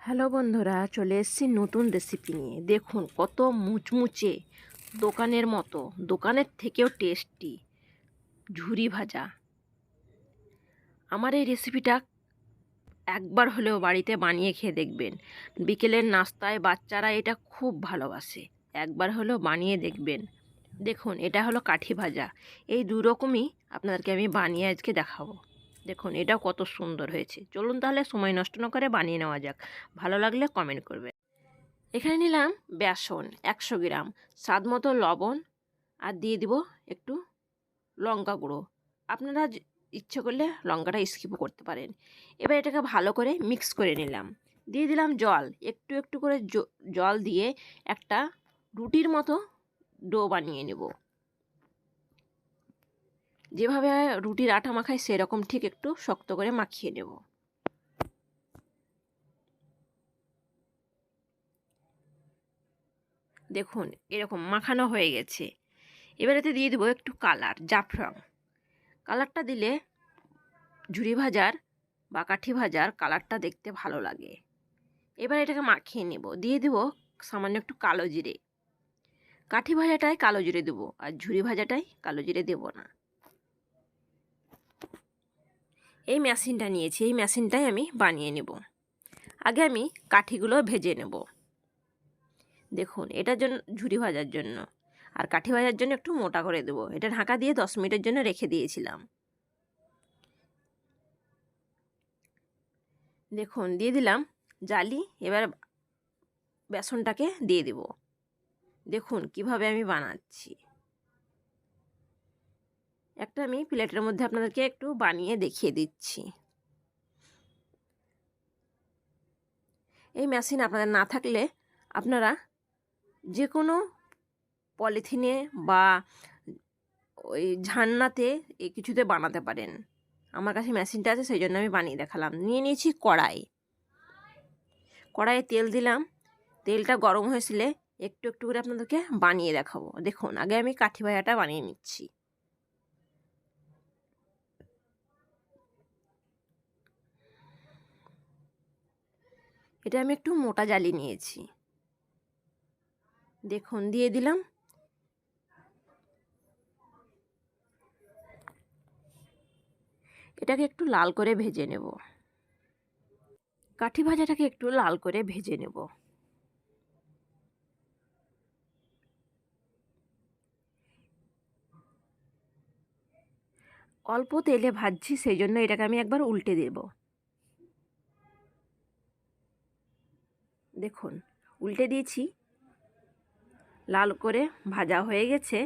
Hello বন্ধুরা, চলে এসেছি নতুন রেসিপি নিয়ে। দেখুন কত মুচমুচে, দোকানের মতো, দোকানের থেকেও টেস্টি ঝুরি ভাজা। আমার এই রেসিপিটা একবার হলেও বাড়িতে বানিয়ে খেয়ে দেখবেন। বিকেলের নাস্তায় বাচ্চারা এটা খুব ভালোবাসে। একবার হলেও বানিয়ে দেখবেন। দেখুন এটা হলো কাঠি ভাজা। এই দু রকমই আপনাদেরকে আমি বানিয়ে আজকে দেখাবো। দেখুন এটাও কত সুন্দর হয়েছে। চলুন তাহলে সময় নষ্ট না করে বানিয়ে নেওয়া যাক। ভালো লাগলে কমেন্ট করবেন। এখানে নিলাম বেসন 100 গ্রাম, স্বাদ মতো লবণ, আর দিয়ে দিব একটু লঙ্কা গুঁড়ো। আপনারা ইচ্ছে করলে লঙ্কাটা স্কিপও করতে পারেন। এবার এটাকে ভালো করে মিক্স করে নিলাম। দিয়ে দিলাম জল, একটু একটু করে জল দিয়ে একটা রুটির মতো ডো বানিয়ে নেব। যেভাবে রুটির আটা মাখায় সেরকম ঠিক একটু শক্ত করে মাখিয়ে নেব। দেখুন এরকম মাখানো হয়ে গেছে। এবার এতে দিয়ে দেবো একটু কালার, জাফরান। কালারটা দিলে ঝুরি ভাজার বা কাঠি ভাজার কালারটা দেখতে ভালো লাগে। এবার এটাকে মাখিয়ে নেব। দিয়ে দেব সামান্য একটু কালো জিরে। কাঠি ভাজাটায় কালো জিরে দেবো, আর ঝুরি ভাজাটায় কালো জিরে দেবো না। এই মেশিনটা নিয়েছি, এই মেশিনটাই আমি বানিয়ে নেব। আগে আমি কাঠিগুলো ভেজে নেব। দেখুন এটার জন্য ঝুরি ভাজার জন্য, আর কাঠি ভাজার জন্য একটু মোটা করে দেবো। এটা ঢাকা দিয়ে 10 মিনিটের জন্য রেখে দিয়েছিলাম। দেখুন দিয়ে দিলাম জালি। এবার বেসনটাকে দিয়ে দেব। দেখুন কিভাবে আমি বানাচ্ছি। একটা আমি প্লেটের মধ্যে আপনাদেরকে একটু বানিয়ে দেখিয়ে দিচ্ছি। এই মেশিন আপনাদের না থাকলে আপনারা যে কোনো পলিথিনে বা ওই ঝান্নাতে এই কিছুতে বানাতে পারেন। আমার কাছে মেশিনটা আছে, সেই জন্য আমি বানিয়ে দেখালাম। নিয়ে নিয়েছি কড়াই। কড়াইয়ে তেল দিলাম। তেলটা গরম হয়েছিলে একটু একটু করে আপনাদেরকে বানিয়ে দেখাবো। দেখুন আগে আমি কাঠি ভাজাটা বানিয়ে নিচ্ছি। এটা আমি একটু মোটা জালি নিয়েছি। দেখুন দিয়ে দিলাম। এটাকে একটু লাল করে ভেজে নেব। কাঠি ভাজাটাকে একটু লাল করে ভেজে নেব। অল্প তেলে ভাজছি, সেই জন্য এটাকে আমি একবার উল্টে দেব। দেখুন উল্টে দিয়েছি, লাল করে ভাজা হয়ে গেছে।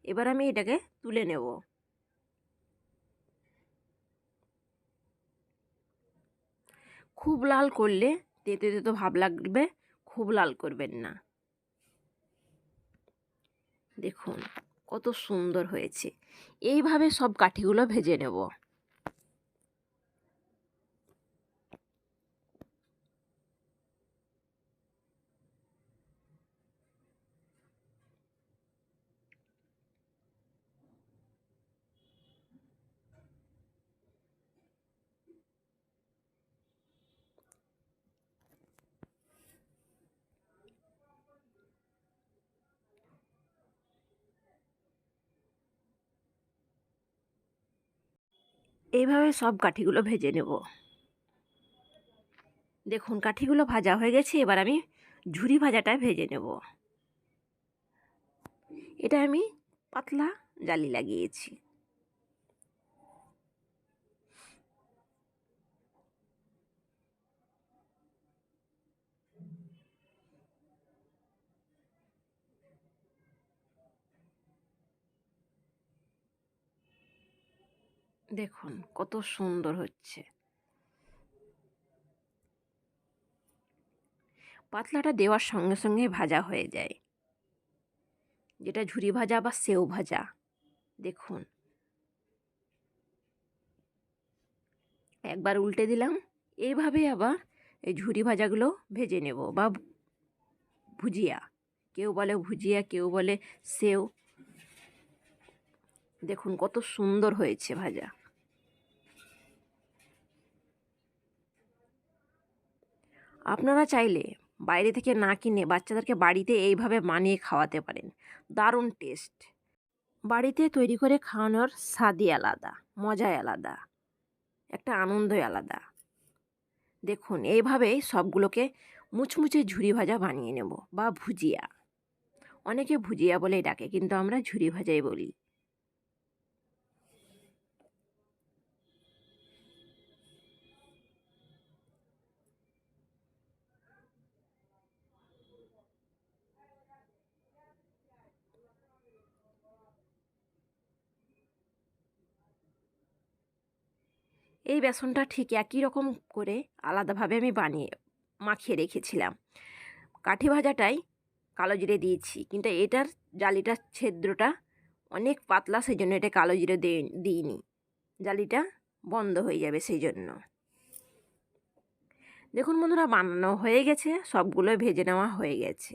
এবার আমি এটাকে তুলে নেব। খুব লাল করলে তেতো তেতো ভাব লাগবে, খুব লাল করবেন না। দেখুন কত সুন্দর হয়েছে। এইভাবে সব কাঠিগুলো ভেজে নেব। এইভাবে সব কাঠিগুলো ভেজে নেব। দেখুন কাঠিগুলো ভাজা হয়ে গেছে। এবার আমি ঝুরি ভাজাটা ভেজে নেব। এটা আমি পাতলা জালি লাগিয়েছি। দেখুন কত সুন্দর হচ্ছে। পাতলাটা দেওয়ার সঙ্গে সঙ্গে ভাজা হয়ে যায়, যেটা ঝুরি ভাজা বা সেও ভাজা। দেখুন একবার উল্টে দিলাম। এইভাবে আবার এই ঝুরি ভাজাগুলো ভেজে নেব, বা ভুজিয়া, কেউ বলে ভুজিয়া, কেউ বলে সেও। দেখুন কত সুন্দর হয়েছে ভাজা। আপনারা চাইলে বাইরে থেকে না কিনে বাচ্চাদেরকে বাড়িতে এইভাবে বানিয়ে খাওয়াতে পারেন। দারুণ টেস্ট। বাড়িতে তৈরি করে খাওয়ানোর স্বাদই আলাদা, মজাই আলাদা, একটা আনন্দই আলাদা। দেখুন এইভাবেই সবগুলোকে মুচমুচে ঝুরি ভাজা বানিয়ে নেব বা ভুজিয়া। অনেকে ভুজিয়া বলেই ডাকে, কিন্তু আমরা ঝুরি ভাজাই বলি। এই বেসনটা ঠিক একই রকম করে আলাদাভাবে আমি বানিয়ে মাখিয়ে রেখেছিলাম। কাঠি ভাজাটাই কালো জিরে দিয়েছি, কিন্তু এটার জালিটার ছিদ্রটা অনেক পাতলা, সেই জন্য এটা কালো জিরে দিইনি। জালিটা বন্ধ হয়ে যাবে সেই জন্য। দেখুন বন্ধুরা, বানানো হয়ে গেছে, সবগুলো ভেজে নেওয়া হয়ে গেছে।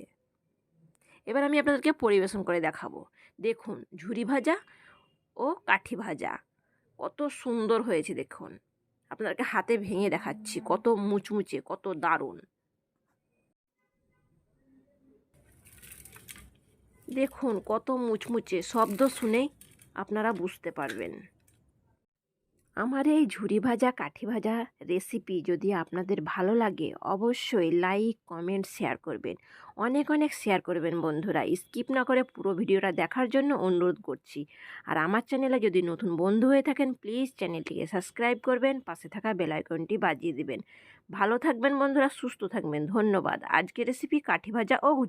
এবার আমি আপনাদেরকে পরিবেশন করে দেখাবো। দেখুন ঝুরি ভাজা ও কাঠি ভাজা কত সুন্দর হয়েছে। দেখুন আপনাদেরকে হাতে ভেঙে দেখাচ্ছি, কত মুচমুচে, কত দারুণ। দেখুন কত মুচমুচে, শব্দ শুনেই আপনারা বুঝতে পারবেন। আমার এই ঝুরি ভাজা কাঠি ভাজা রেসিপি যদি আপনাদের ভালো লাগে, অবশ্যই লাইক কমেন্ট শেয়ার করবেন। অনেক অনেক শেয়ার করবেন বন্ধুরা। স্কিপ না করে পুরো ভিডিওটা দেখার জন্য অনুরোধ করছি। আর আমার চ্যানেলে যদি নতুন বন্ধু হয়ে থাকেন, প্লিজ চ্যানেলটিকে সাবস্ক্রাইব করবেন, পাশে থাকা বেল আইকনটি বাজিয়ে দিবেন। ভালো থাকবেন বন্ধুরা, সুস্থ থাকবেন। ধন্যবাদ। আজকের রেসিপি কাঠি ভাজা ও